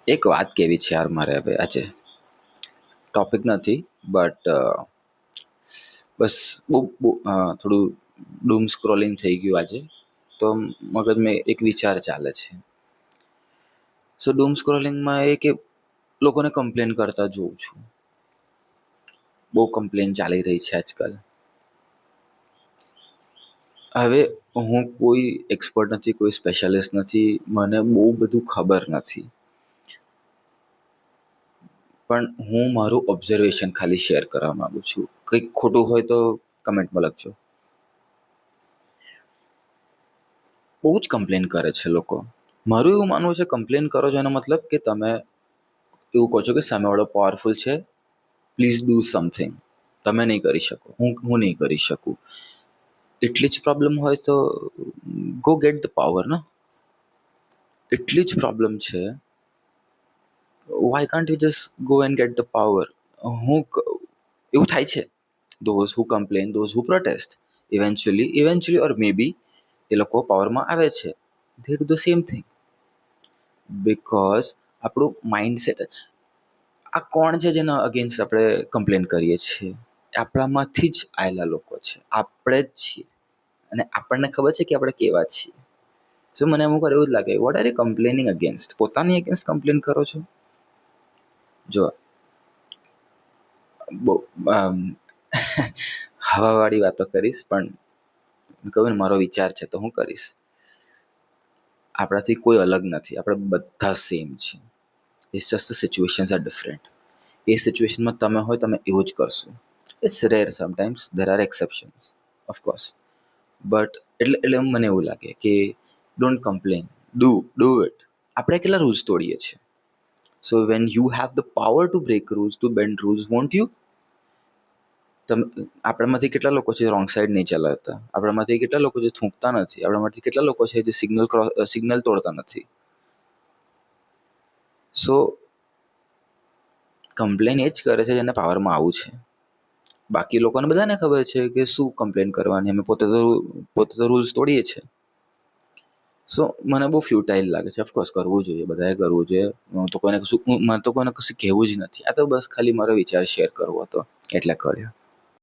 એક વાત કેવી છે યાર મારે હવે આજે. ટોપિક નથી બટ બસ થોડું ડૂમ સ્ક્રોલિંગ થઈ ગયું આજે. તો મગજમાં એક વિચાર ચાલે છે. સો ડૂમ સ્ક્રોલિંગમાં એ કે લોકોને કમ્પ્લેન કરતા જોઉં છું. બહુ કમ્પ્લેન ચાલી રહી છે આજકાલ. હવે હું કોઈ એક્સપર્ટ નથી, કોઈ સ્પેશિયાલિસ્ટ નથી, મને બહુ બધું ખબર નથી. પણ હું મારું ઓબ્ઝર્વેશન ખાલી શેર કરવા માંગુ છું. કંઈક ખોટું હોય તો કમેન્ટમાં લખજો. બહુ જ કમ્પ્લેન કરે છે લોકો. મારું એવું માનવું છે, કમ્પ્લેન કરો છો એનો મતલબ કે તમે એવું કહો છો કે સામેવાળો પાવરફુલ છે, પ્લીઝ ડૂ સમથિંગ. તમે નહીં કરી શકો, હું નહીં કરી શકું. એટલી જ પ્રોબ્લેમ હોય તો ગો ગેટ ધ પાવર ને. એટલી જ પ્રોબ્લેમ છે, why can't you just go and get the power. એવું થાય છે. Those who complain, those who protest, eventually or may be એ લોકો પાવરમાં આવે છે. They do the same thing. Because આપણું માઇન્ડસેટ જ. આ કોણ છે જેના અગેન્સ્ટ આપણે કમ્પ્લેન કરીએ છીએ? આપણામાંથી જ આવેલા લોકો છે, આપણે જ છીએ. અને આપણને ખબર છે કે આપણે કેવા છીએ. સો મને અમુક વાર એવું જ લાગે, what are you complaining against? પોતાની અગેન્સ્ટ કમ્પ્લેન કરો છો? જો બહુ હવાવાળી વાતો કરીશ, પણ કહું ને મારો વિચાર છે તો હું કરીશ. આપણાથી કોઈ અલગ નથી, આપણે બધા સેમ છે. It's just the situations are different. એ સિચ્યુએશનમાં તમે હોય, તમે એવું જ કરશો. It's rare, sometimes there are exceptions, of course. But એટલે મને એવું લાગે કે ડોન્ટ કમ્પ્લેન, ડુ ઇટ. આપણે કેટલા રૂલ્સ તોડીએ છીએ. So when you have the power to break rules, to bend rules, won't you? આપણામાંથી કેટલા લોકો છે રોંગ સાઈડ નહીં ચલાવતા? આપણામાંથી કેટલા લોકો છે થૂંકતા નથી? આપણામાંથી કેટલા લોકો છે જે સિગ્નલ તોડતા નથી? સો કમ્પ્લેન એ જ કરે છે જેને પાવરમાં આવું છે. બાકી લોકોને બધાને ખબર છે કે શું કમ્પ્લેન કરવાની, અમે પોતે તો રૂલ્સ તોડીએ છીએ. સો મને બહુ ફ્યુટાઇલ લાગે છે. ઓફકોર્સ કરવું જોઈએ, બધાએ કરવું જોઈએ. મને તો કોઈને કશું કહેવું જ નથી. આ તો બસ ખાલી મારો વિચાર શેર કરવો હતો એટલે કર્યો.